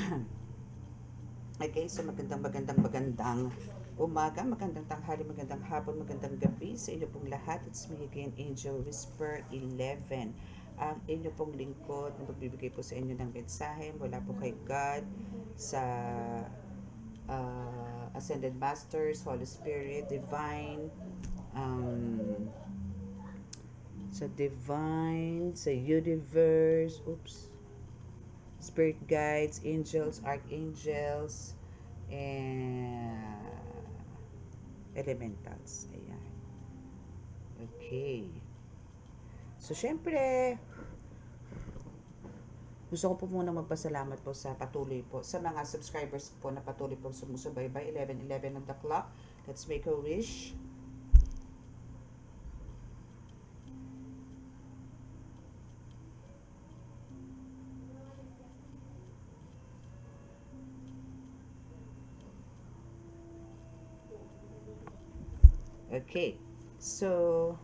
Okay, so magandang umaga, magandang tanghali, magandang hapon, magandang gabi sa inyo pong lahat. It's me again, Angel Whisper 11. Ang inyo pong lingkod na magbibigay po sa inyo ng mensahe mula po kay God sa Ascended Masters, Holy Spirit, Divine, um, sa Divine, sa Universe, Spirit Guides, Angels, Archangels, and elementals. Ayan. Okay. So, syempre, gusto ko po muna magpasalamat po sa patuloy po sa mga subscribers po na patuloy po sumusubaybay. 11:11 on the clock. Let's make a wish. Okay. So,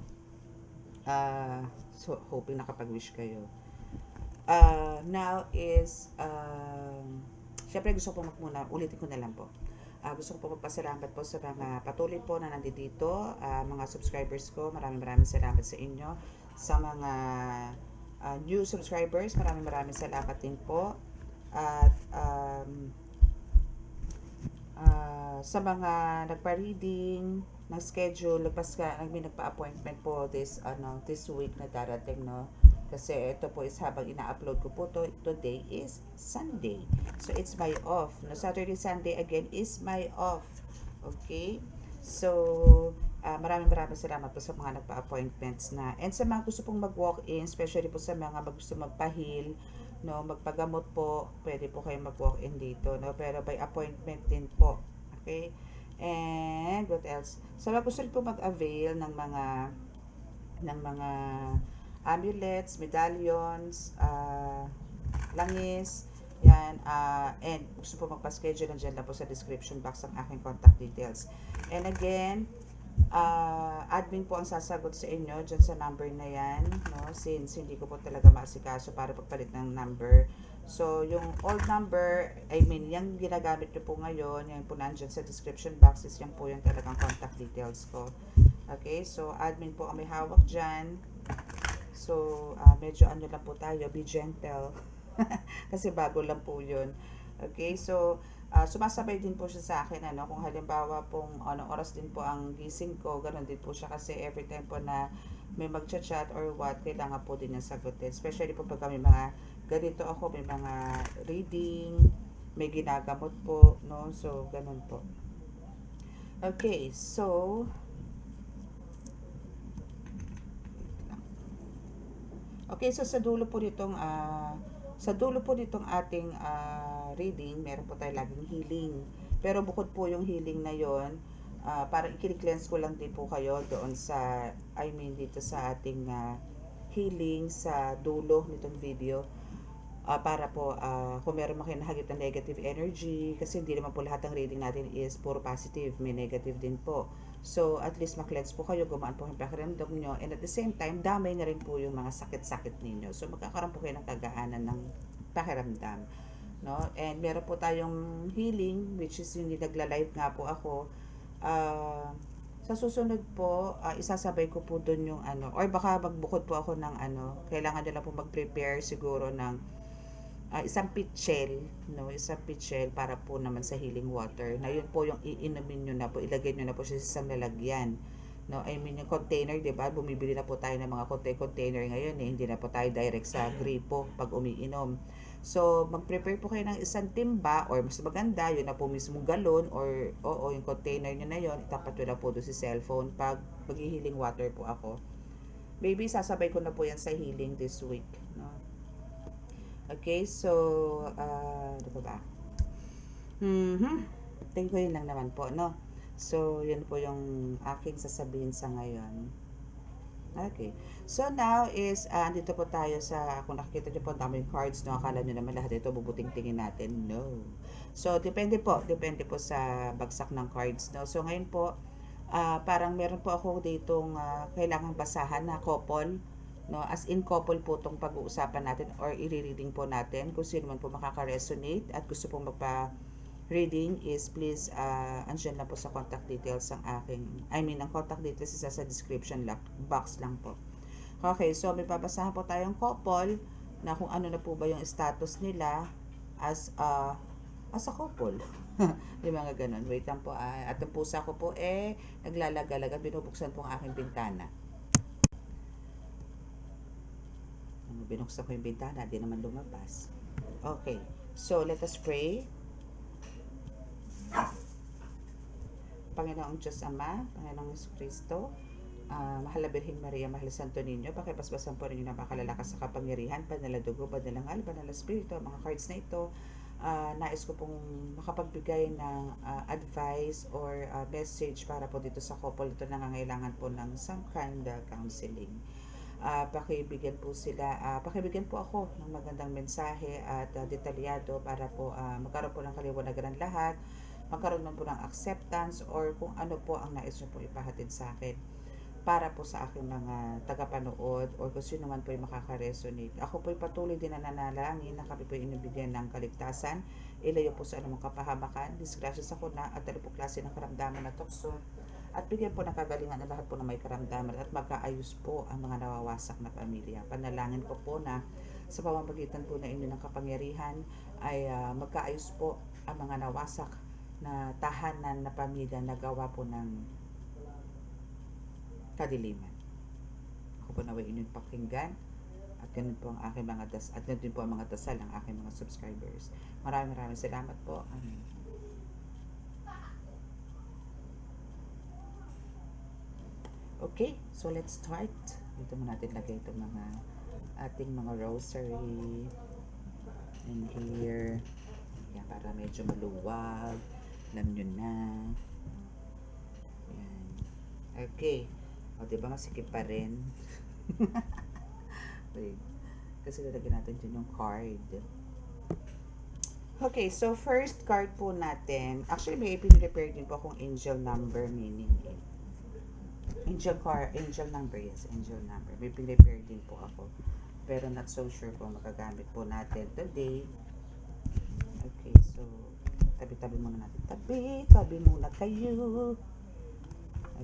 hoping nakapag-wish kayo. Now is, syempre gusto ko po muna, ulitin ko na lang po. Gusto ko po magpasalamat po sa mga patuloy po na nandito, mga subscribers ko. Maraming salamat sa inyo. Sa mga new subscribers, maraming salamat din po. At sa mga nagpa-reading, ng-schedule, nagpa-appointment po this week na darating, no? Kasi ito po is habang ina-upload ko po to, today is Sunday. So, it's my off. No, Saturday, Sunday again is my off. Okay? So, maraming salamat po sa mga nagpa-appointments na. And sa mga gusto pong mag-walk-in, especially po sa mga gusto magpa-heal, no, magpagamot po, pwede po kayong mag-walk-in dito, no? Pero by appointment din po. Okay? And what else? Sa mga gusto rin po mag-avail ng mga amulets, medallions, langis, yan, and gusto po magpa-schedule, nandiyan lang po sa description box ang aking contact details. And again, admin po ang sasagot sa inyo dyan sa number na yan, no? Since hindi ko po talaga maasikaso para pagpalit ng number. So, yung old number, yung ginagamit nyo po ngayon, yan po nandyan sa description box, is yan po yung talagang contact details ko. Okay, so admin po ang may hawak dyan. So, medyo ano lang po tayo, be gentle. Kasi bago lang po yun. Okay, so, sumasabay din po siya sa akin, ano, kung halimbawa pong anong oras din po ang gising ko, ganun din po siya kasi every time po na may mag-chat or what, kailangan po din yung sagutin. Especially po pag may mga, ganito ako, may mga reading, may ginagamot po, no? So, ganun po. Okay, so, okay, so sa dulo po nitong ating reading, meron po tayo laging healing. Pero bukod po yung healing na yon, para i-cleanse ko lang din po kayo doon sa, dito sa ating healing sa dulo nitong video. Para po, kung meron mo kayo nahagip ng negative energy, kasi hindi naman po lahat ng reading natin is puro positive, may negative din po. So, at least ma-cleanse po kayo, gumaan po yung pakiramdam nyo, and at the same time, damay na rin po yung mga sakit-sakit ninyo. So, magkakaroon po kayo ng kagaanan ng pakiramdam. No? And meron po tayong healing, which is yung nagla-live nga po ako. Sa susunod po, isasabay ko po dun yung or baka magbukod po ako ng kailangan nila po mag-prepare siguro ng isang pitchel, no, isang pitchel para po naman sa healing water. Na yun po yung iinumin nyo na po, ilagay nyo na po siya sa isang lalagyan. No, yung container, 'di ba? Bumibili na po tayo ng mga container ngayon, hindi na po tayo direct sa gripo pag umiinom. So, mag-prepare po kayo ng isang timba or mas maganda, yun na po mismo galon or yung container nyo na yun, itapat nyo na po doon sa cellphone pag mag-healing water po ako. Maybe sasabay ko na po yan sa healing this week, no? Okay, so, ano ba? Tingin ko yun lang naman po, no? So, yun po yung aking sasabihin sa ngayon. Okay. So, now is, andito po tayo sa, kung nakikita nyo po, daming cards, no? Akala nyo naman lahat ito, bubuting tingin natin. No. So, depende po sa bagsak ng cards, no? So, ngayon po, parang meron po ako ditong kailangang basahan na couple, No, as in couple po tong pag-uusapan natin or i-reading po natin. Kung sino man po makaka-resonate at gusto pong magpa-reading is please andyan lang po sa contact details ang ang contact details isa sa description box lang po. Okay, so may babasahan po tayong couple na kung ano na po ba yung status nila as a couple. Yung mga ganun. Wait lang po. At ang pusa ko po naglalagalag at binubuksan po ang aking bintana. Binuksan ko yung bintana, di naman lumabas. Okay, so let us pray. Panginoong Diyos Ama, Panginoong Kristo, mahal na Birheng Maria, mahal na Santo Niño, pakipaspasan po ninyo na makalalakas sa kapangyarihan, banal na dugo, banal na ngal, banal na spirito, mga cards na ito. Nais ko pong makapagbigay ng advice or message para po dito sa couple ito nangangailangan po ng some kind of counseling. Pakibigyan po ako ng magandang mensahe at detalyado para po magkaroon po ng kaliwanagan ng lahat, magkaroon man po ng acceptance or kung ano po ang nais nyo po ipahatid sa akin para po sa aking mga tagapanood or kung sino man po yung makaka-resonate. Ako po ay patuloy din na nanalangin na kami po inibigyan ng kaligtasan, ilayo po sa anumang kapahamakan, disgrasya sa kuna at ano po klase ng karamdaman na tukso at bigyan po ng kagalingan ng lahat po na may karamdaman at magkaayos po ang mga nawawasak na pamilya. Panalangin ko po na sa pamamagitan po na inyo ng kapangyarihan ay magkaayos po ang mga nawasak na tahanan na pamilya na gawa po ng kadiliman. Ako po naway inyong pakinggan at ganun po ang aking mga at ganun din po ang mga dasal ng aking mga subscribers. Maraming salamat po. Amen. Okay, so let's start. Dito mo natin lagay itong mga ating mga rosary in here. Yan, para medyo maluwag. Alam nyo na. Yan. Okay. O, diba masikip pa rin? Wait. Kasi lalagyan natin dyan yung card. Okay, so first card po natin. Actually, may ipin-prepare din po akong angel number meaning angel number, yes, angel number. May prepare din po ako. Pero not so sure kung makagamit po natin today. Okay, so tabi-tabi muna natin. Tabi muna kayo.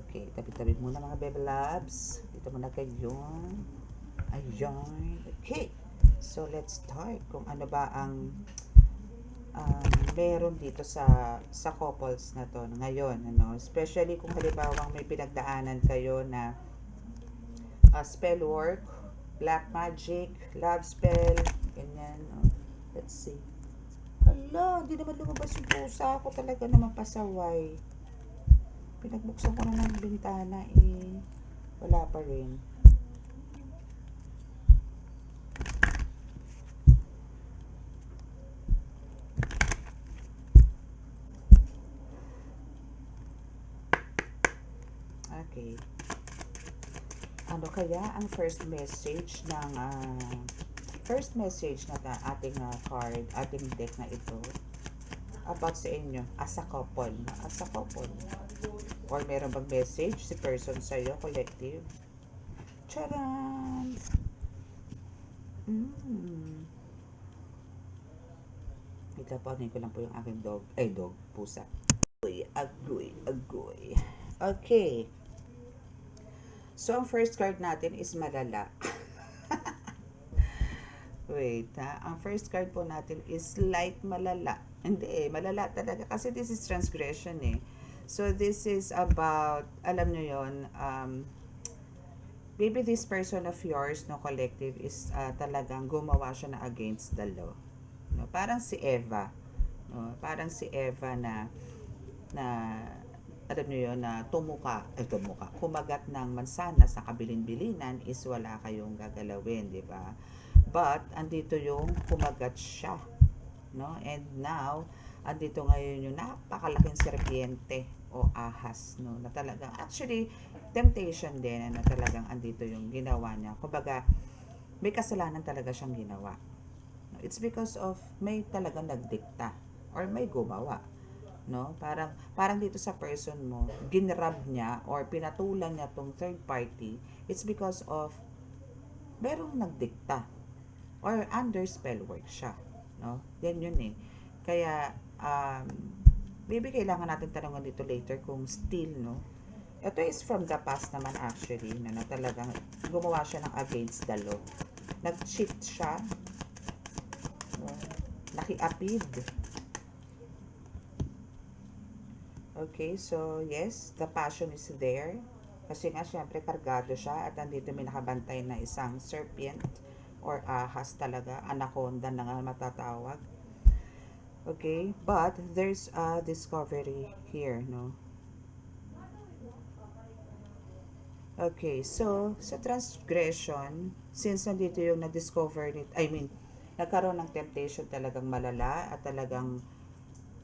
Okay, tabi-tabi muna mga baby loves. Dito muna kayo. Ayun. Okay, so let's start. Kung ano ba ang meron dito sa couples na to ngayon, especially kung halimbawang may pinagdaanan kayo na spell work, black magic, love spell, ganyan. Let's see. Hala, hindi naman lumabas yung pusa ako, talaga naman pasaway. Pinagbuksan ko na ng bintana wala pa rin. Okay. Ano kaya ang first message na ating card, ating deck na ito about sa inyo as a couple, or meron bang message si person sa iyo, collective? Charan! Itapanin ko lang po yung aking pusa. Agoy. Okay. So, ang first card natin is malala. Wait, ang first card po natin is light malala. Hindi malala talaga kasi this is transgression So, this is about, alam nyo yun, maybe this person of yours, collective, is talagang gumawa siya na against the law. Parang si Eva. Na alam nyo yun, na kumagat ng mansanas sa kabilin-bilinan is wala kayong gagalawin, di ba? But, andito yung kumagat siya, and now, andito ngayon yung napakalaking serpiente o ahas, na talagang, actually, temptation din, na talagang andito yung ginawa niya. Kumbaga, may kasalanan talaga siyang ginawa. It's because of may talagang nagdikta or may gumawa. Parang dito sa person mo, ginrab niya or pinatulan niya tong third party, it's because of merong nagdikta or under spell work siya, no? Yan yun eh. Kaya maybe kailangan natin tanungan dito later kung still, no? Ito is from the past naman actually, na talagang gumawa siya ng against the law. Nag-cheat siya, no? Nakiapid. Okay, so yes, the passion is there. Kasi nga, syempre, kargado siya at andito may nakabantay na isang serpent or ahas talaga, anaconda na nga matatawag. Okay, but there's a discovery here, no? Okay, so sa transgression, since nandito yung na-discover nito, nagkaroon ng temptation talagang malala at talagang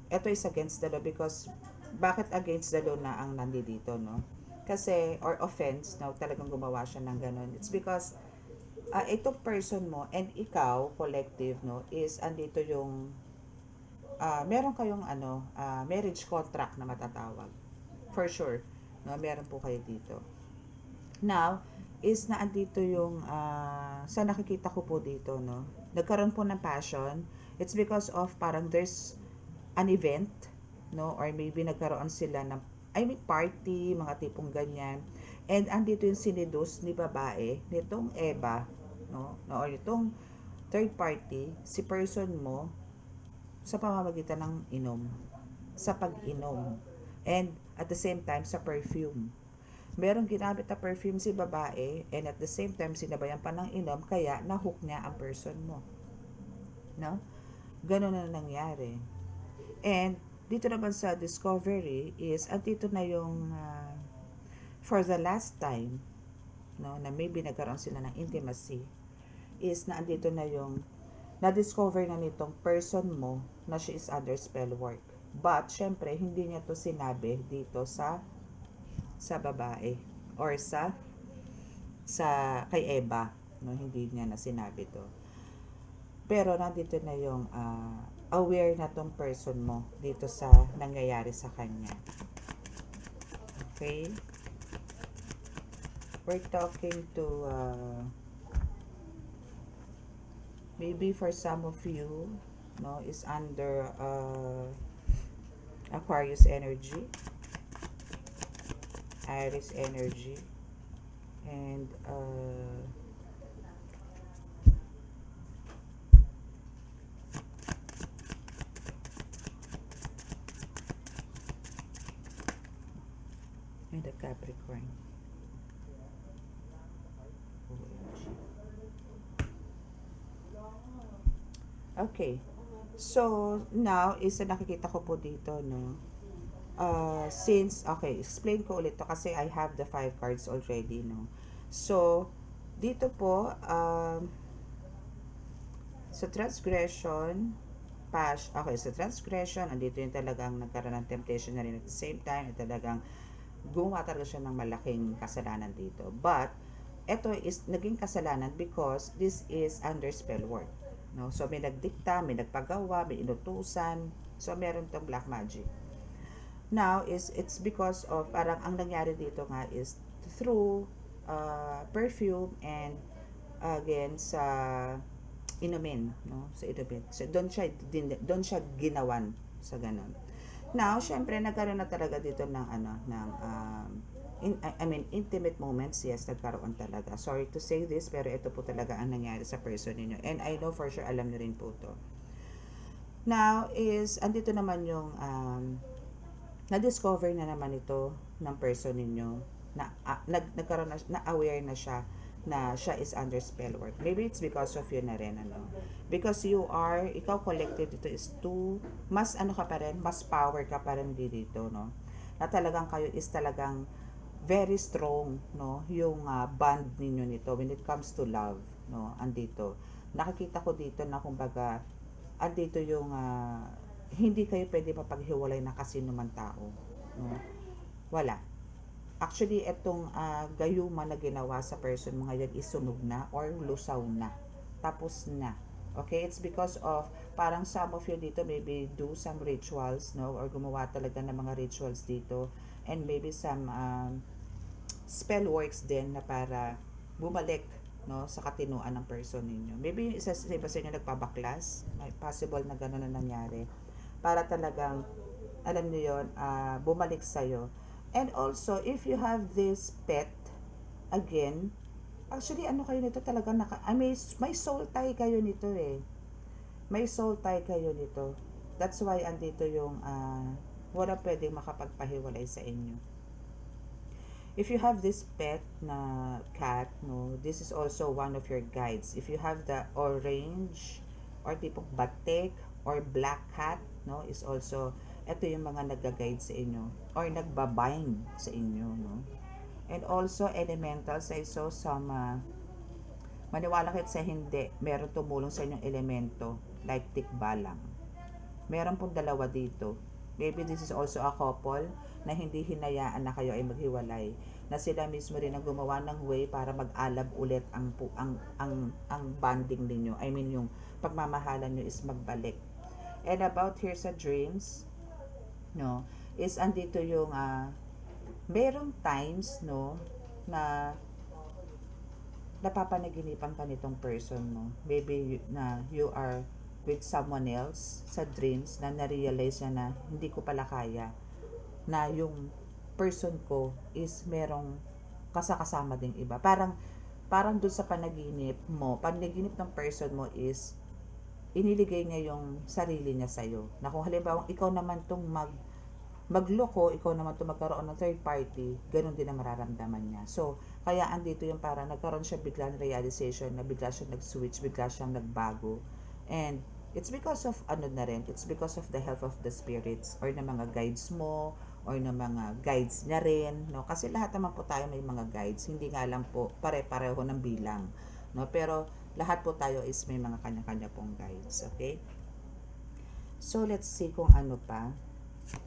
ito is against the law because bakit against the law na ang nandito, no? Kasi, or offense, no, talagang gumawa siya ng ganun. It's because itong person mo and ikaw, collective, no, is andito yung meron kayong marriage contract na matatawag. For sure, no, meron po kayo dito. Now, is na andito yung sa nakikita ko po dito, no, nagkaroon po ng passion. It's because of parang there's an event, no, or maybe nagkaroon sila ng party, mga tipong ganyan. And andito yung sinidus ni babae, nitong Eva, no, or itong third party, si person mo, sa pamamagitan ng inom, sa pag-inom, and at the same time sa perfume. Merong ginamit na perfume si babae, and at the same time sinabayan pa ng inom, kaya nahook niya ang person mo, no? Ganun na nangyari. And dito naman sa discovery is andito na yung for the last time, no, na maybe nagkaroon sila ng intimacy, is na andito na yung na-discover na nitong person mo na she is under spell work. But syempre hindi niya to sinabi dito sa babae or sa kay Eva, no, hindi niya na sinabi to. Pero nandito na yung aware na tong person mo dito sa nangyayari sa kanya. Okay? We're talking to maybe for some of you, no, is under Aquarius energy, Aries energy, and the Capricorn. Okay. So, now is nakikita ko po dito, no? Since, okay, explain ko ulit to kasi I have the 5 cards already, no? So, dito po, sa transgression, okay, sa transgression, andito yung talagang nagkaroon ng temptation na rin at the same time, at talagang gumawa talaga siya ng malaking kasalanan dito. But, ito is naging kasalanan because this is under spell work. No? So, may nagdikta, may nagpagawa, may inutusan. So, meron tong black magic. Now, it's because of, parang ang nangyari dito nga is through perfume and again sa inumin, no? Sa inumin. So, doon siya ginawan sa ganun. Now, syempre, nagkaroon na talaga dito ng intimate moments. Yes, nagkaroon talaga. Sorry to say this, pero ito po talaga ang nangyari sa person niyo. And I know for sure, alam niyo rin po to. Now, is, andito naman yung, na-discover na naman ito ng person ninyo, na, nagkaroon na aware na siya, na siya is under spell work. Maybe it's because of you na rin, ano. Because ikaw collective dito is mas ka pa rin, mas power ka pa rin dito, no. Na talagang kayo is talagang very strong, no, yung bond ninyo nito when it comes to love, no, andito. Nakikita ko dito na kumbaga, andito yung hindi kayo pwede mapaghiwalay na kasino man tao, no. Wala. Actually, itong gayuma na ginawa sa person mo ngayon is sunog na or lusaw na. Tapos na. Okay? It's because of, parang some of you dito maybe do some rituals, no? Or gumawa talaga ng mga rituals dito. And maybe some spell works din na para bumalik no, sa katinuan ng person ninyo. Maybe yung isa sa iba sa inyo nagpabaklas, may possible na gano'n na nangyari. Para talagang, alam niyo yon, bumalik sa'yo. And also, if you have this pet, again, actually, ano kayo nito talaga, may soul tie kayo nito eh. May soul tie kayo nito. That's why andito yung, wala pwedeng makapagpahiwalay sa inyo. If you have this pet na cat, no, this is also one of your guides. If you have the orange or tipong batik or black cat, no, is also, ito yung mga nag-guide sa inyo or nagbabind sa inyo, no. And also elementals, I saw some, maniwala kayo sa hindi, meron tumulong sa inyong elemento, like tikbalang. Meron pong dalawa dito. Maybe this is also a couple na hindi hinayaan na kayo ay maghiwalay, na sila mismo rin ang gumawa ng way para mag-alab ulit ang bonding ninyo. I mean, yung pagmamahalan nyo is magbalik. And about here sa dreams, no, is andito yung merong times, no, na napapanaginipan ka nitong person mo. Maybe na you are with someone else sa dreams na na-realize niya na hindi ko pala kaya, na yung person ko is merong kasama ding iba. Parang dun sa panaginip ng person mo is iniligay niya yung sarili niya sa'yo. Na kung halimbawa ikaw naman tong magloko, ikaw naman itong magkaroon ng third party, ganun din ang mararamdaman niya. So, kaya andito yung parang nagkaroon siya bigla ng realization na bigla siyang nag-switch, bigla siyang nagbago. And it's because of it's because of the help of the spirits or ng mga guides mo or ng mga guides niya rin, no? Kasi lahat naman po tayo may mga guides, hindi nga lang po pare-pareho ng bilang, no? Pero lahat po tayo is may mga kanya-kanya pong guides, okay? So let's see kung ano pa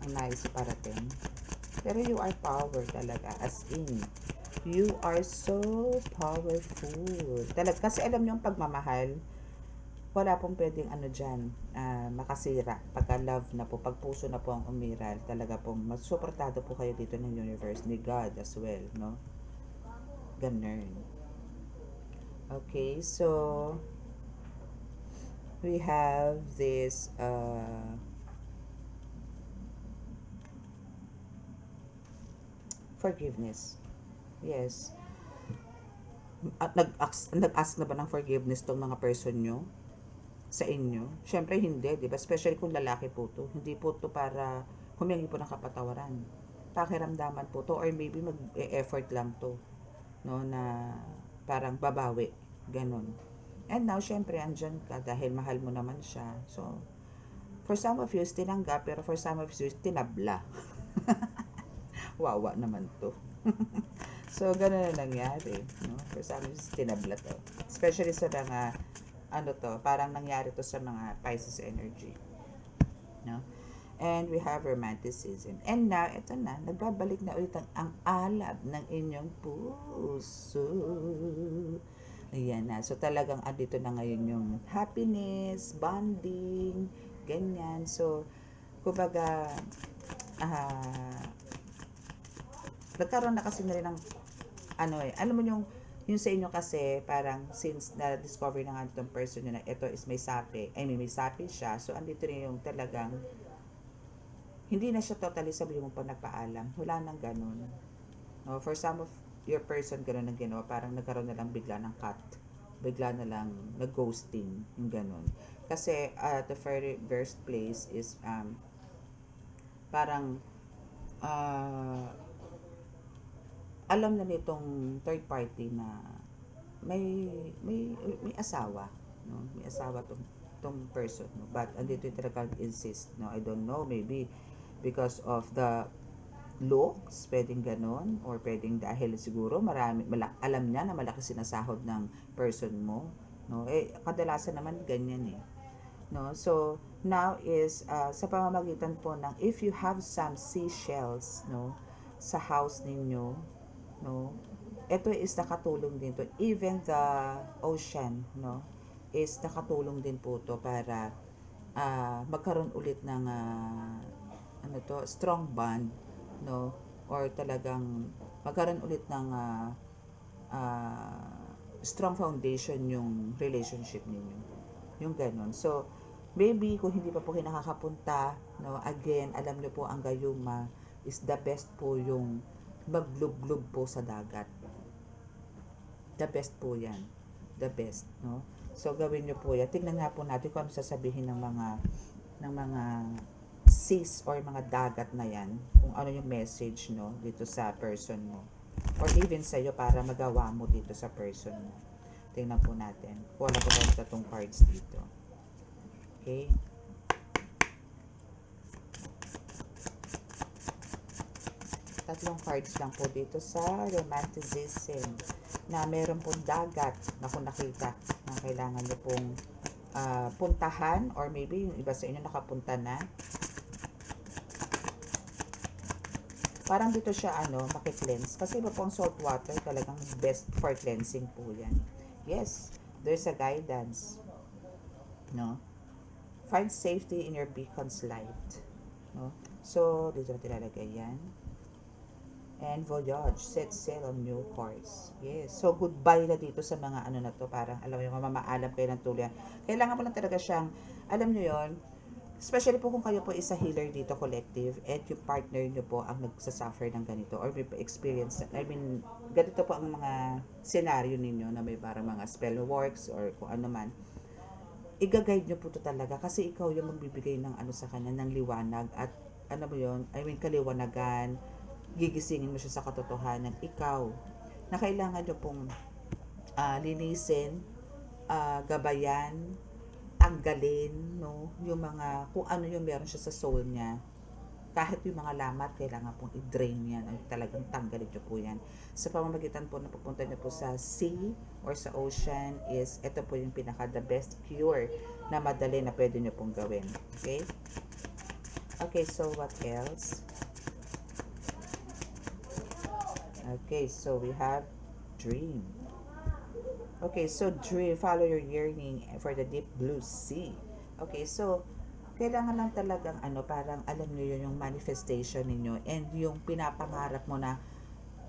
ang nais parating. Pero you are power talaga, as in you are so powerful talaga, kasi alam niyo ang pagmamahal, wala pong pwedeng dyan, makasira. Pagka love na po, pag puso na po ang umiral, talaga pong masuportado po kayo dito ng universe, ni God as well, no? Ganun. Okay, so we have this forgiveness. Yes. At nag-ask na ba ng forgiveness tong mga person nyo sa inyo? Syempre hindi, di ba? Especially kung lalaki po to. Hindi po to para humingi po ng kapatawaran. Pakiramdaman po to, or maybe mag-effort lang to, no, na parang babawi, ganun. And now, syempre, andyan ka dahil mahal mo naman siya. So, for some of you, tinanggap, pero for some of you, tinabla. Wawa naman to. So, ganun na nangyari, no? For some of you, tinabla to. Especially sa mga, parang nangyari to sa mga Pisces energy, no? And we have romanticism. And now, ito na, nagbabalik na ulit ang alab ng inyong puso. Ayan na. So, talagang andito na ngayon yung happiness, bonding, ganyan. So, kumbaga, nagkaroon na kasi na rin ng, alam mo yung sa inyo kasi, parang since na-discover na nga itong person nyo na ito is may sapi, may sapi siya, so andito rin yung talagang, hindi na siya totally sabi mo pa nagpaalam. Wala nang ganun. No, for some of your person, ganun ang ginawa. Parang nagkaroon na lang bigla ng cut. Bigla na lang nag-ghosting. Yung ganun. Kasi the first place is parang alam na nitong third party na may asawa, no? May asawa tong person, no? But andito yung talagang insist, no? I don't know, maybe because of the looks, pwedeng ganon, or pwedeng dahil siguro alam niya na malaki sinasahod ng person mo, no? Kadalasan naman ganyan no? So now is sa pamamagitan po ng, if you have some seashells, no, sa house ninyo, no, ito is nakatulong din to, even the ocean, no, is nakatulong din po to para magkaroon ulit ng strong bond, no, or talagang magkaroon ulit ng strong foundation yung relationship ninyo. Yung ganun. So, maybe kung hindi pa po kayo nakakapunta, no, again, alam nyo po ang gayuma is the best po yung maglublob po sa dagat. The best po yan. The best, no? So, gawin nyo po yan. Tingnan nga po natin kung ano sasabihin ng mga seas or mga dagat na yan. Kung ano yung message, no, dito sa person mo. Or even sa iyo para magawa mo dito sa person mo. Tingnan po natin. Wala po tayo tatong cards dito. Okay? Tatlong cards lang po dito sa romanticism na meron pong dagat na kung nakita na kailangan nyo pong puntahan or maybe yung iba sa inyo nakapunta na. Parang dito siya maki-cleanse kasi iba pong salt water talagang best for cleansing po yan. Yes, there's a guidance. No? Find safety in your beacon's light. No? So, dito natin lalagay yan. And voyage, set sail on new course. Yes. So, goodbye na dito sa mga na to. Parang, alam mo yung mamaalam kayo ng tuluyan. Kailangan mo lang talaga siyang, alam nyo yon, especially po kung kayo po isa healer dito collective and yung partner nyo po ang nagsasuffer ng ganito or may experience, ganito po ang mga scenario ninyo na may parang mga spell works or kung ano man. Iga-guide nyo po to talaga kasi ikaw yung magbibigay ng sa kanya, ng liwanag at kaliwanagan, gigisingin mo siya sa katotohanan, ikaw, na kailangan nyo pong linisin, gabayan, tanggalin, no, yung mga, kung ano yung meron siya sa soul niya. Kahit yung mga lamat, kailangan pong i-drain yan, ay talagang tanggalin nyo po yan. Sa pamamagitan po na pupunta nyo po sa sea or sa ocean is, ito po yung pinaka the best cure na madali na pwede nyo pong gawin. Okay? Okay, so what else? Okay, so we have dream. Okay, so dream, follow your yearning for the deep blue sea. Okay, so kailangan lang talagang parang alam niyo yun yung manifestation ninyo and yung pinapangarap mo na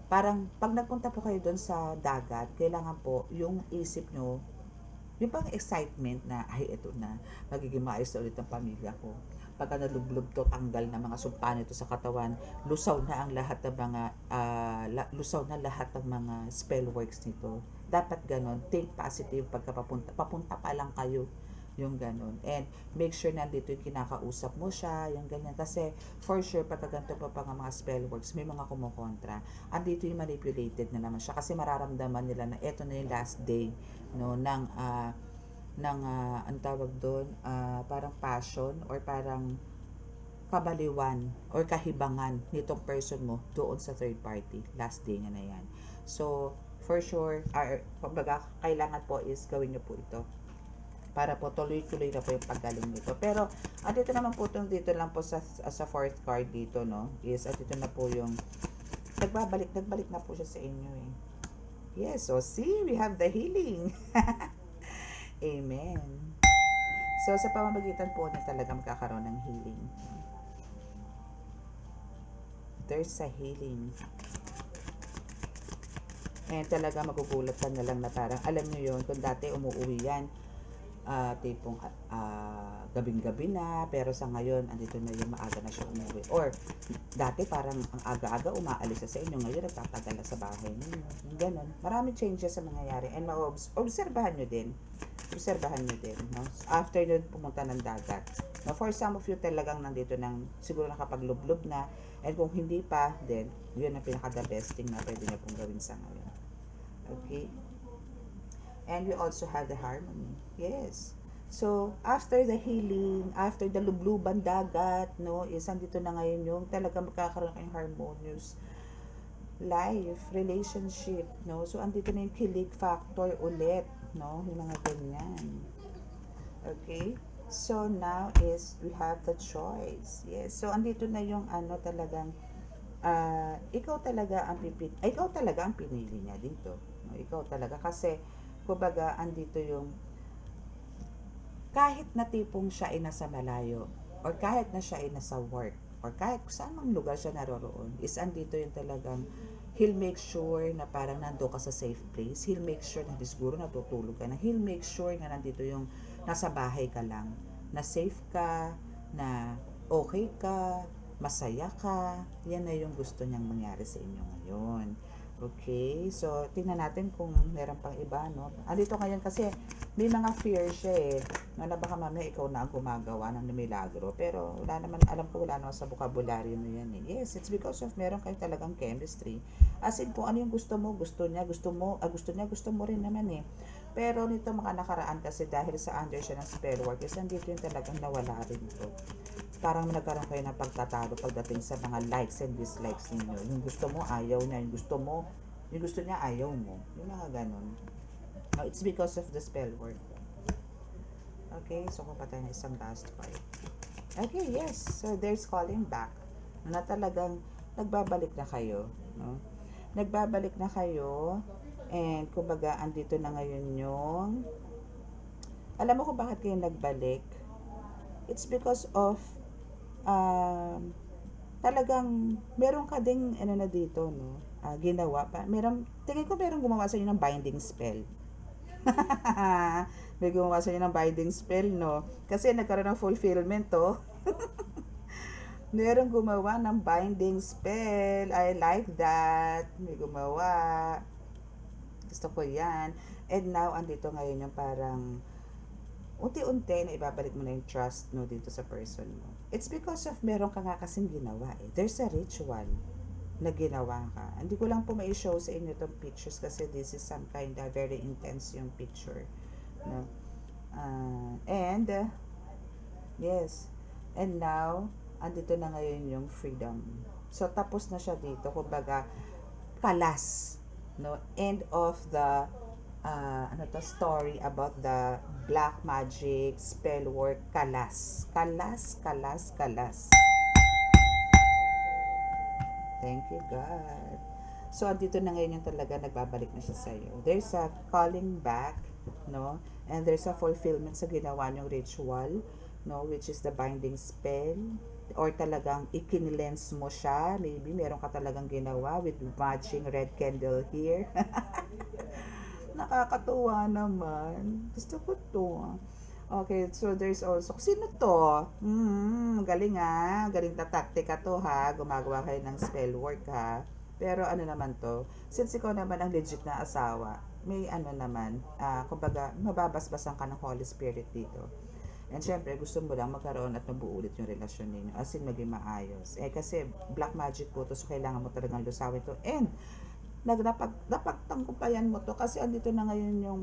parang pag nagpunta po kayo doon sa dagat, kailangan po yung isip nyo, yung pang excitement na, ay, ito na, magiging maayos na ulit ang pamilya ko. Pagka nalublob to, tanggal na mga sumpa nito sa katawan, lusaw na ang lahat ng mga, lusaw na lahat ng mga spell works nito. Dapat ganon, think positive pagka papunta pa lang kayo, yung ganon. And make sure nandito yung kinakausap mo siya, yung ganyan. Kasi for sure, pagka ganito pa mga spell works, may mga kumukontra. Andito yung manipulated na naman siya kasi mararamdaman nila na eto na yung last day, no, ng ang tawag doon, parang passion or parang kabaliwan or kahibangan nitong person mo doon sa third party. Last day niya na yan. So, for sure, kumbaga, kailangan po is gawin nyo po ito para po tuloy-tuloy na po yung paggaling nito. Pero, dito naman po dito lang po sa fourth card dito, no, is dito na po yung nagbalik na po siya sa inyo eh. Yes, so see, we have the healing. Amen. So, sa pamamagitan po na talaga magkakaroon ng healing. There's a healing. And talaga magugulat ka na lang na parang, alam nyo yun, kung dati umuwi yan, tipong gabing-gabi na, pero sa ngayon, andito na yung maaga na siya umuwi. Or, dati parang ang aga-aga umaalis sa inyo, ngayon nagtatagal na sa bahay ninyo. Ganon. Maraming changes sa mangyayari. And obserbahan nyo din. Obserbahan nyo din. No? After nyo pumunta ng dagat. No, for some of you talagang nandito ng siguro nakapaglublub na. And kung hindi pa, then, yun ang pinaka-the best thing na pwede nyo pong gawin sa ngayon. Okay? And we also have the harmony. Yes. So, after the healing, after the lubluban dagat, no, is andito na ngayon yung talaga magkakaroon kayong harmonious life, relationship, no. So, andito na yung kilig factor ulit, no, yung mga ganyan. Okay? So, now is we have the choice. Yes. So, andito na yung talagang ikaw talaga ang pinili niya dito. No? Ikaw talaga kasi kumbaga, andito yung kahit na tipong siya ay nasa malayo or kahit na siya ay nasa work or kahit saan mang lugar siya naroroon is andito yung talagang He'll make sure na parang nando ka sa safe place. He'll make sure na siguro natutulog ka na. He'll make sure na nandito yung nasa bahay ka lang. Na safe ka, na okay ka, masaya ka. Yan na yung gusto niyang mangyari sa inyo ngayon. Okay, so tingnan natin kung meron pang iba, no? Andito ngayon kasi may mga fear siya eh. Na baka mamaya ikaw na ang gumagawa ng milagro. Pero wala naman, alam ko wala naman sa vocabulary mo yan eh. Yes, it's because of meron kayong talagang chemistry. As in, kung ano yung gusto mo, gusto niya, gusto mo, gusto mo rin naman eh. Pero nito mga nakaraan kasi dahil sa under siya ng spell work, is nandito yung talagang nawala rin ito. Parang nagkaroon kayo ng pagtatalo pagdating sa mga likes and dislikes ninyo. Yung gusto mo, ayaw niya. Yung gusto niya, ayaw mo. Yung mga ganun. Oh, it's because of the spell work. Okay, so kung patay na isang last card. Okay, yes. So, there's calling back. Na talagang nagbabalik na kayo. No? Nagbabalik na kayo. And, kumbaga, andito na ngayon yung... Alam mo kung bakit kayo nagbalik? It's because of talagang meron ka ding ano na dito, no? Ginawa pa. Tingin ko meron gumawa sa inyo ng binding spell. May gumawa sa inyo ng binding spell, no? Kasi nagkaroon ng fulfillment, to. Meron gumawa ng binding spell. I like that. May gumawa. Gusto ko yan. And now, andito ngayon yung parang unti-unti na ibabalik mo na yung trust, no, dito sa person mo. It's because of meron ka nga kasing ginawa eh. There's a ritual na ginawa ka. Hindi ko lang po mai-show sa inyo itong pictures kasi this is some kind of very intense yung picture. No? Yes. And now, andito na ngayon yung freedom. So, tapos na siya dito. Kumbaga, kalas. No? End of the story about the black magic, spell work, kalas. Kalas, kalas, kalas. Thank you, God. So, andito na ngayon yung talaga nagbabalik na siya sa'yo. There's a calling back, no? And there's a fulfillment sa ginawa niyong ritual, no? Which is the binding spell. Or talagang ikinilens mo siya. Maybe meron ka talagang ginawa with matching red candle here. Nakakatuwa naman. Gusto ko to. Okay, so there's also, sino to? Galing galing na taktika to ha. Gumagawa kayo ng spell work ha. Pero ano naman to, since ikaw naman ang legit na asawa, may ano naman, kumbaga, mababasbasan ka ng Holy Spirit dito. And syempre, gusto mo lang magkaroon at mabuo ulit yung relasyon ninyo. As in, maging maayos. Kasi black magic po to, so kailangan mo talagang lusawin to. And, napagtangkupayan mo to kasi andito na ngayon yung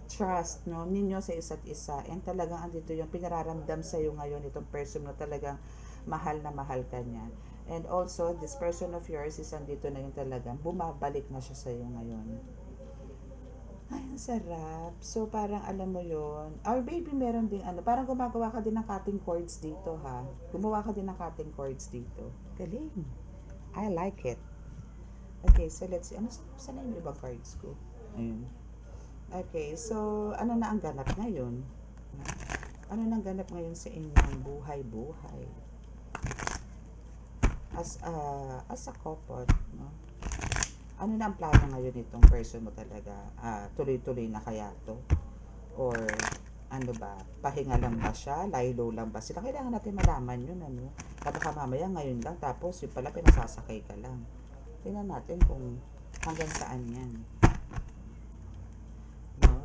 trust, no, ninyo sa isa't isa. And talagang andito yung pinararamdam sa iyo ngayon itong person na talagang mahal na mahal ka niya. And also, this person of yours is andito na yung talagang bumabalik na siya sa iyo ngayon. Ay, ang sarap. So, parang alam mo yon. Or maybe meron din parang gumagawa ka din ng cutting cords dito ha. Gumawa ka din ng cutting cords dito. Galing. I like it. Okay, so let's see. Saan yung ibang cards ko? Ayun. Okay, so ano na ang ganap ngayon? Ano nang ganap ngayon sa inyong buhay-buhay? As a couple, no? Ano na ang plano ngayon itong person mo talaga? Tuloy-tuloy na kaya to? Or ano ba? Pahinga lang ba siya? Lie low lang ba sila? Kailangan natin malaman yun, ano? Baka mamaya ngayon lang, tapos yung pala pinasasakay ka lang. Tingnan natin kung hanggang saan yan. No?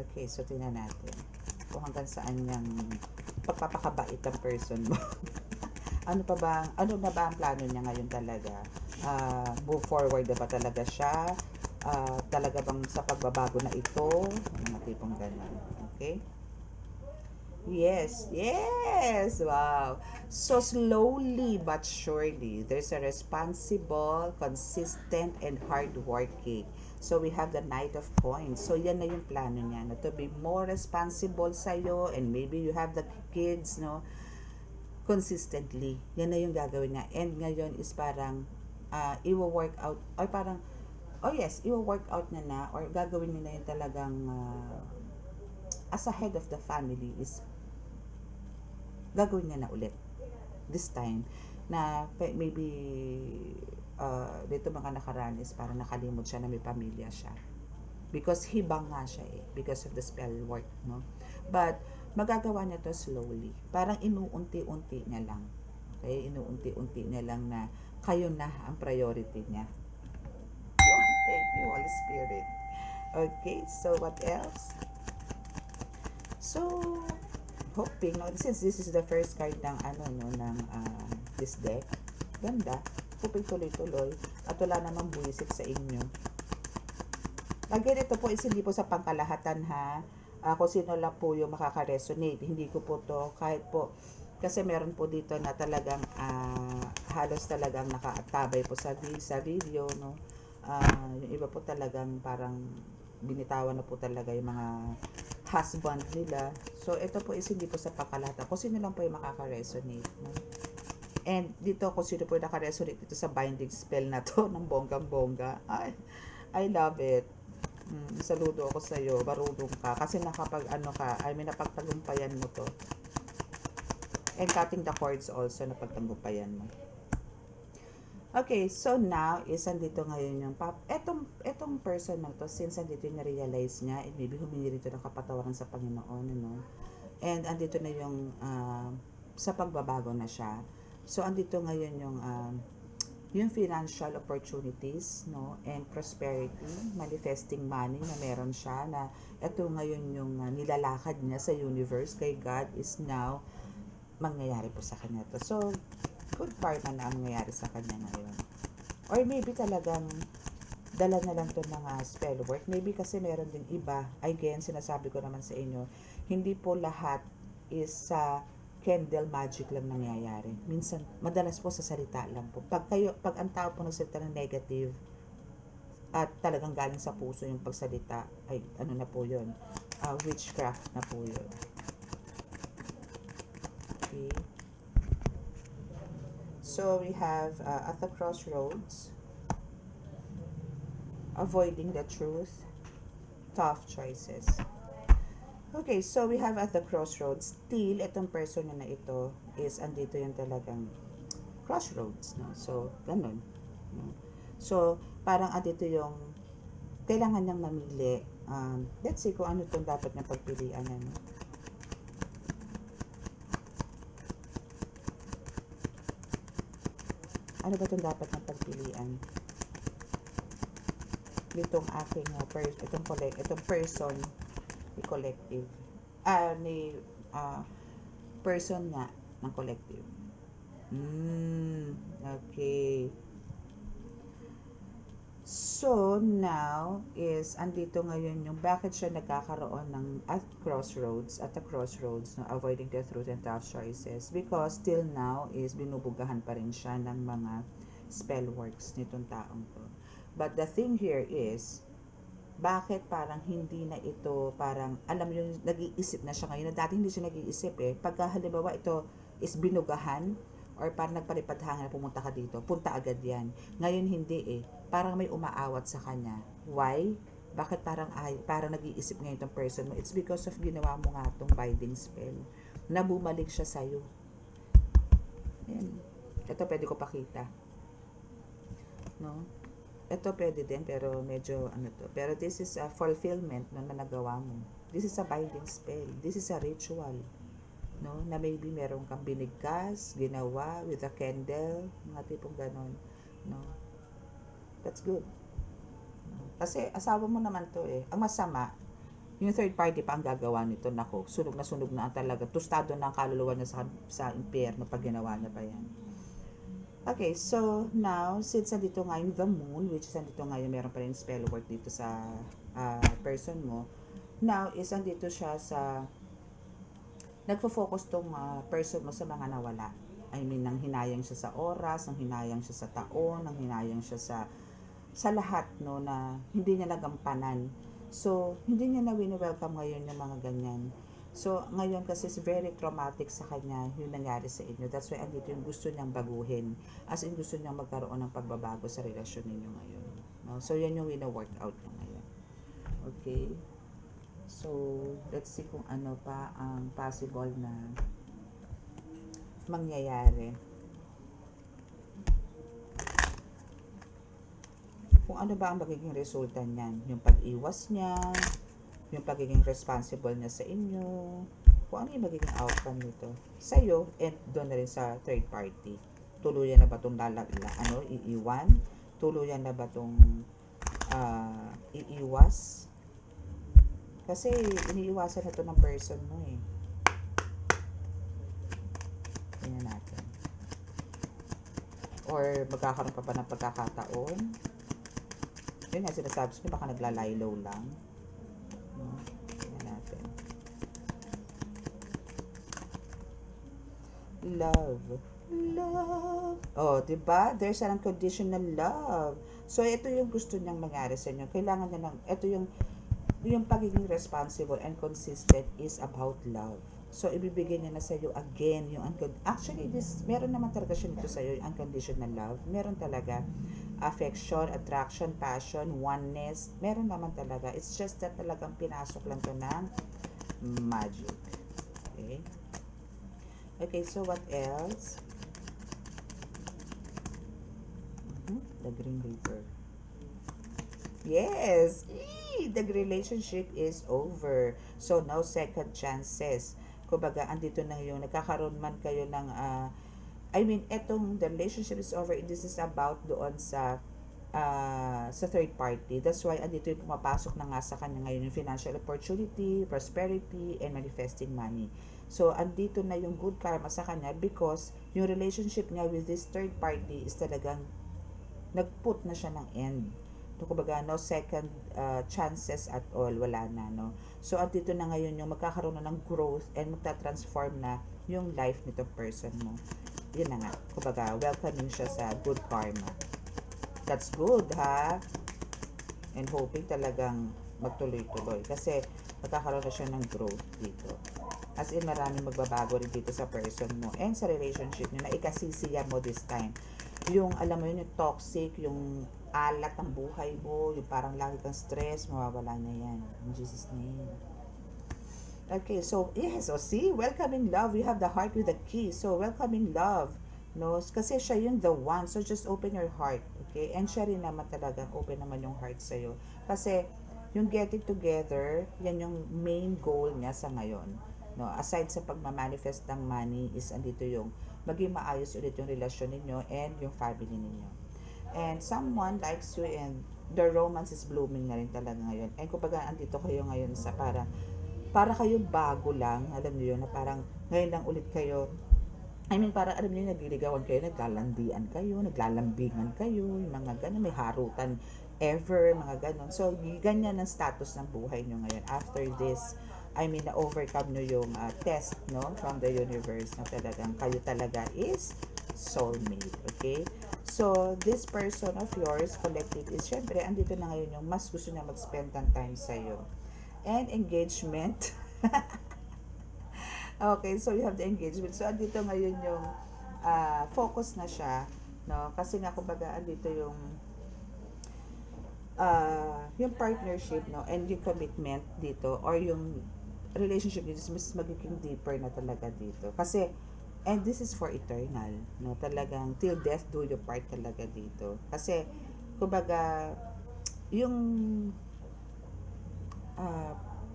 Okay, so tingnan natin kung hanggang saan yung pagpapakabait ang person mo. Ano na ba ang plano niya ngayon talaga? Move forward na ba talaga siya? Talaga bang sa pagbabago na ito? Mga tipong ganun. Okay? Yes, wow. So slowly but surely, there's a responsible, consistent, and hardworking. So we have the Knight of Coins. So yan na yung plano niya, no? To be more responsible sa'yo, and maybe you have the kids, no? Consistently. Yan na yung gagawin niya. And ngayon is parang, i-work out, or parang, i-work out na, or gagawin niya na yung talagang, as a head of the family is gagawin niya na ulit. this time, na maybe dito mga nakaraan is parang nakalimot siya na may pamilya siya. Because hibang nga siya eh, because of the spell work, no? But, magagawa niya to slowly. Parang inuunti-unti niya lang. Okay? Inuunti-unti niya lang na kayo na ang priority niya. Thank you, Holy Spirit. Okay, so what else? So, hoping, no, since this is the first card ng this deck, ganda, hoping tuloy-tuloy at wala namang buwisit sa inyo. Again, ito po is hindi po sa pangkalahatan ha. Kung sino lang po yung makaka-resonate. Hindi ko po to kahit po kasi meron po dito na talagang halos talagang nakaatabay po sa video, no. Yung iba po talagang parang binitawan na po talaga yung mga husband nila. So, ito po is hindi po sa pangkalahatan. Kung sino lang po yung makaka-resonate, no. And dito, kung sino po yung naka-resonate dito sa binding spell na to ng bonggang-bongga. I love it. Saludo ako sa iyo, marunong ka kasi napagtagumpayan mo to. And cutting the cords also, napagtagumpayan mo. Okay, so now is andito ngayon yung etong person na to, since andito yung na-realize niya, and maybe humingi rito ng kapatawaran sa Panginoon, ano. And andito na yung sa pagbabago na siya. So andito ngayon yung financial opportunities, no, and prosperity, manifesting money na meron siya, na ito ngayon yung nilalakad niya sa universe kay God is now mangyayari po sa kanya to. So, good karma na ang nangyayari sa kanya ngayon. Or maybe talagang dala na lang to ng spell work. Maybe kasi meron din iba. Again, sinasabi ko naman sa inyo, hindi po lahat is sa candle magic lang nangyayari. Minsan, madalas po sa salita lang po. Pag ang tao po nagsalita ng negative, at talagang galing sa puso yung pagsalita, ay ano na po yun, witchcraft na po yun. Okay. So, we have at the crossroads, avoiding the truth, tough choices. Okay, so we have at the crossroads. Still, itong person na ito is andito yung talagang crossroads, no? So, ganun. No? So, parang andito yung kailangan niyang mamili. Let's see kung ano itong dapat niyang pagpilian. Ano? Ano ba itong dapat niyang pagpilian? Itong aking itong person collective person nga ng collective. Okay. So now is andito ngayon yung bakit siya nagkakaroon ng at the crossroads, no, avoiding the truth and tough choices, because till now is binubugahan pa rin siya ng mga spell works nitong taong to. But the thing here is, bakit parang hindi na ito, parang alam yung nag-iisip na siya ngayon, na dati hindi siya nag-iisip eh. Pagka halimbawa ito is binugahan or parang nagpalipad-hangin na pumunta ka dito, punta agad yan. Ngayon hindi eh, parang may umaawat sa kanya. Why? Bakit parang nag-iisip ngayon itong person mo? It's because of ginawa mo nga itong binding spell na bumalik siya sa'yo. Ayan. Ito pwede ko pakita, no? Ito pwede din, pero medyo to. Pero this is a fulfillment na nagawa mo. This is a binding spell. This is a ritual, no? Na maybe meron kang binigkas, ginawa with a candle, mga tipong ganon, no? That's good. Kasi asawa mo naman to eh. Ang masama, yung third party pa ang gagawa nito. Nako, sunog na ang talaga. Tostado na ang kaluluwa niya sa impyerno pag ginawa niya pa yan. Okay, so now, since nandito nga yung the moon, which is nandito nga yung meron pa rin spell work dito sa person mo, now is nandito siya sa, nagfo-focus tong person mo sa mga nawala. I mean, nang hinayang siya sa oras, nang hinayang siya sa taon, nang hinayang siya sa lahat, no, na hindi niya nagampanan. So, hindi niya na wini-welcome ngayon yung mga ganyan. So, ngayon kasi is very traumatic sa kanya yung nangyari sa inyo. That's why andito yung gusto niyang baguhin. As in, gusto niyang magkaroon ng pagbabago sa relasyon ninyo ngayon. No? So, yan yung wina-work out niya ngayon. Okay? So, let's see kung ano pa ang possible na mangyayari. Kung ano ba ang magiging resulta niyan, yung pag-iwas niya, yung pagiging responsible niya sa inyo, kung ano yung magiging outcome nito sa'yo and doon na rin sa third party. Tuluyan na ba itong iiwan? Tuluyan na ba itong iiwas? Kasi iniiwasan na ito ng person mo eh. Tingnan natin. Or magkakaroon pa ba ng pagkakataon? Yun nga sinasabi ko, baka naglalaylaw lang. Tingnan natin. Love. Oh, diba? There's an unconditional love. So, ito yung gusto niyang mangyari sa inyo. Kailangan niya ng, ito yung pagiging responsible and consistent is about love. So, ibibigay niya na sa iyo again yung actually, meron naman talaga siya dito sa iyo, yung unconditional love. Meron talaga affection, attraction, passion, oneness. Meron naman talaga. It's just that talagang pinasok lang to ng magic. Okay? Okay, so what else? The Green Reaper. Yes! The relationship is over. So, no second chances. Kumbaga, andito na yung nagkakaroon man kayo ng, etong the relationship is over. This is about doon sa third party. That's why andito yung pumapasok na nga sa kanya ngayon yung financial opportunity, prosperity, and manifesting money. So, andito na yung good karma sa kanya because yung relationship niya with this third party is talagang nag-put na siya ng end. Kumbaga, no second chances at all, wala na, no? So, at dito na ngayon yung magkakaroon na ng growth and magta-transform na yung life nitong person mo. Yun na nga. Kumbaga, welcoming siya sa good karma. That's good, ha? And hoping talagang magtuloy-tuloy. Kasi, magkakaroon na siya ng growth dito. As in, maraming magbabago rin dito sa person mo and sa relationship nyo na ikasisiya mo this time. Yung, alam mo yun, yung toxic, yung alat ng buhay mo, yung parang lagi kang stress, mawawala na yan. In Jesus' name. Okay, so, yes, so see, welcoming love, you have the heart with the key. So, welcoming love, no? Kasi siya yung the one, so just open your heart, okay? And siya rin naman talaga, open naman yung heart sa'yo. Kasi, yung getting together, yan yung main goal niya sa ngayon. No, aside sa pagmamanifest ng money, is andito yung maging maayos ulit yung relasyon ninyo and yung family ninyo. And someone likes you and the romance is blooming na rin talaga ngayon. And kumbaga, andito kayo ngayon sa para kayo bago lang, alam niyo yun, na parang ngayon lang ulit kayo, para alam niyo, nagliligawan kayo, naglalandian kayo, naglalambingan kayo, yung mga ganun, may harutan ever, mga ganun. So, ganyan ang status ng buhay nyo ngayon. After this, na-overcome nyo yung test, no, from the universe, na talagang kayo talaga is soulmate, okay? So, this person of yours, collective, is syempre, andito na ngayon yung mas gusto niya mag-spend ng time sa'yo. And engagement. Okay, so you have the engagement. So, andito ngayon yung focus na siya, no? Kasi nga, kumbaga, andito yung partnership, no? And yung commitment dito, or yung relationship dito, mas magiging deeper na talaga dito. Kasi, and this is for eternal, no? Talagang, till death do you part talaga dito. Kasi, kumbaga, yung,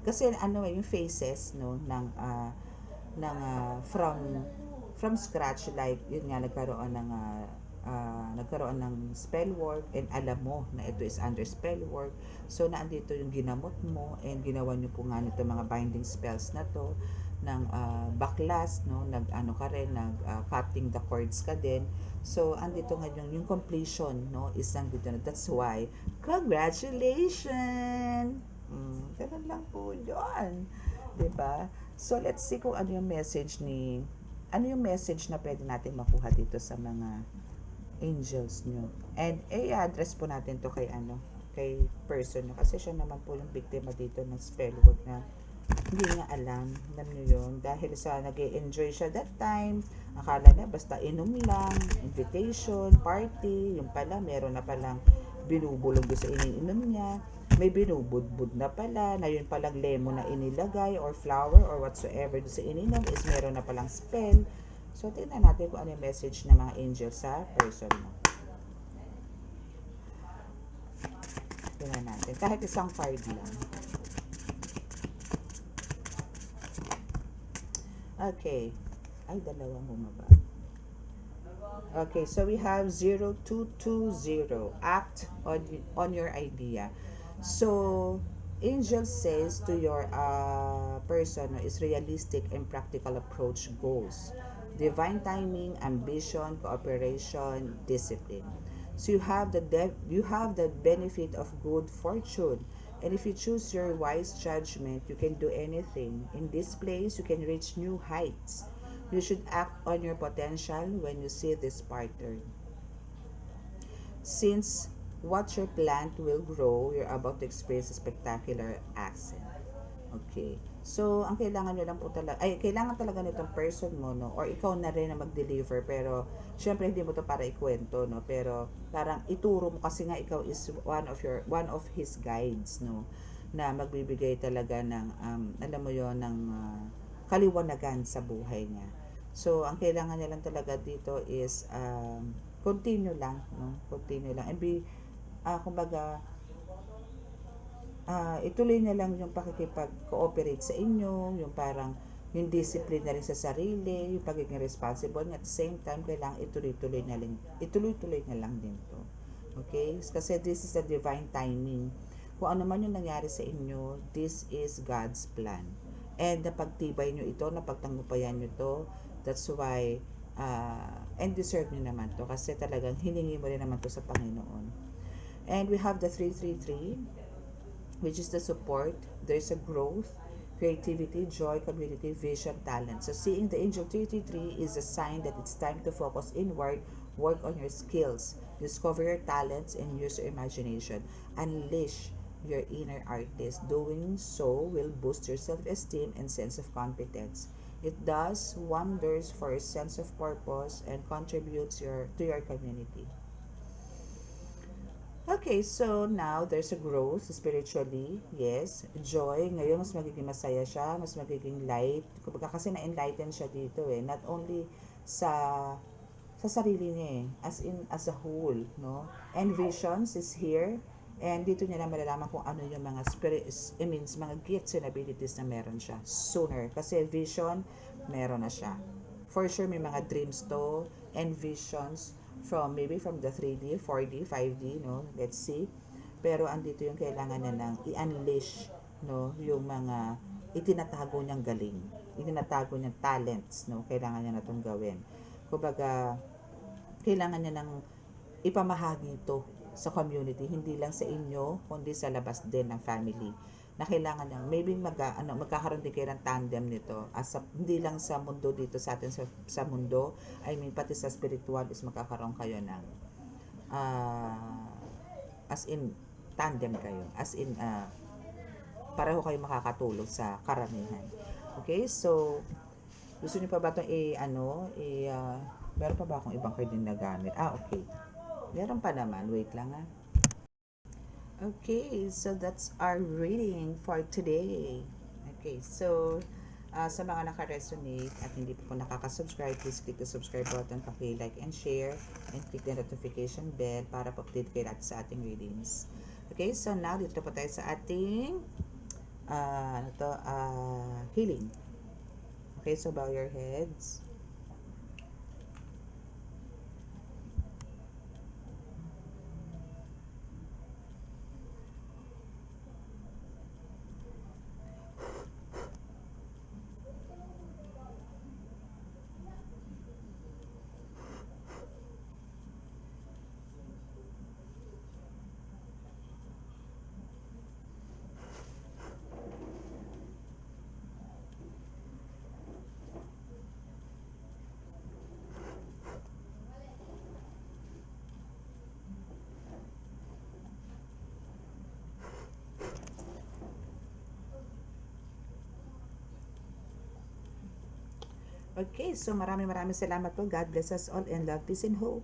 kasi yung phases, no, from scratch, like, yun nga, nagkaroon ng spell work and alam mo na ito is under spell work. So, naandito yung ginamot mo and ginawa nyo po nga nito mga binding spells na to ng baklas, no? Cutting the cords ka din. So, andito ngayon yung completion, no? Is nandito na. That's why, congratulations! Ganun lang po yun. Diba? So, let's see kung ano yung message na pwede natin makuha dito sa mga angels nyo. And i-address po natin to kay person nyo. Kasi siya naman po yung biktima dito ng spell work na hindi niya alam nyo yun. Dahil sa nag-e-enjoy siya that time, akala niya basta inom lang, invitation, party, yung pala, meron na palang binubulong doon sa iniinom niya. May binubudbud na pala, na yun palang lemon na inilagay, or flower, or whatsoever doon sa ininom, is meron na palang spell. So, tingnan natin kung ano yung message ng mga angels sa person mo. Tingnan natin. Kahit isang card lang. Okay. Ay, dalawang bumaba. Okay, so we have 0220. Act on your idea. So, angel says to your person is realistic and practical approach goals. Divine timing, ambition, cooperation, discipline. So you have the benefit of good fortune. And if you choose your wise judgment, you can do anything. In this place, you can reach new heights. You should act on your potential when you see this pattern. Since what your plant will grow, you're about to experience a spectacular accent. Okay. So, ang kailangan nyo lang po talaga, ay, kailangan talaga nitong person mo, no? Or ikaw na rin na mag-deliver, pero, syempre, hindi mo to para ikwento, no? Pero, parang ituro mo kasi nga ikaw is one of his guides, no? Na magbibigay talaga ng, alam mo yon ng kaliwanagan sa buhay niya. So, ang kailangan niya lang talaga dito is, continue lang, no? Continue lang. And be, kumbaga, ituloy na lang yung pakikipag-cooperate sa inyo, yung parang yung discipline na rin sa sarili, yung pagiging responsible niya. At the same time, kailangan ituloy-tuloy na lang din to. Okay? Kasi this is a divine timing. Kung ano man yung nangyari sa inyo, this is God's plan. And napagtibay nyo ito, napagtanggupayan nyo to. That's why, and deserve nyo naman to. Kasi talagang hiningi mo rin naman to sa Panginoon. And we have the 333, which is the support. There's a growth, creativity, joy, community, vision, talent. So seeing the angel 333 is a sign that it's time to focus inward, work on your skills, discover your talents, and use your imagination. Unleash your inner artist. Doing so will boost your self-esteem and sense of competence. It does wonders for a sense of purpose and contributes to your community. Okay, so now there's a growth spiritually. Yes, joy. Ngayon mas magiging masaya siya, mas magiging light. Kumbaga kasi na-enlighten siya dito eh. Not only sa sarili niya eh, as a whole, no? And visions is here. And dito niya na malalaman kung ano yung mga mga gifts and abilities na meron siya sooner. Kasi vision, meron na siya. For sure, may mga dreams to and visions from the 3D, 4D, 5D, no? Let's see. Pero andito yung kailangan niya nang i-unleash, no? Yung mga itinatago niyang galing, itinatago niyang talents, no? Kailangan niya na itong gawin. Kumbaga, kailangan niya nang ipamahagi ito sa community, hindi lang sa inyo, kundi sa labas din ng family na kailangan lang maybe magkakaroon din kayo ng tandem nito hindi lang sa mundo dito sa atin sa mundo, I mean pati sa spiritual is magkakaroon kayo ng as in tandem kayo, as in pareho kayo makakatulong sa karamihan. Okay, so gusto niyo pa ba itong meron pa ba akong ibang card din na gamit? Okay, meron pa naman, wait lang Okay, so that's our reading for today. Okay, so sa mga naka-resonate at hindi po nakaka-subscribe, please click the subscribe button, paki-like and share, and click the notification bell para pa-update kayo natin sa ating readings. Okay, so now dito po tayo sa ating healing. Okay, so bow your heads. Okay, so maraming salamat po. God bless us all and love, peace and hope.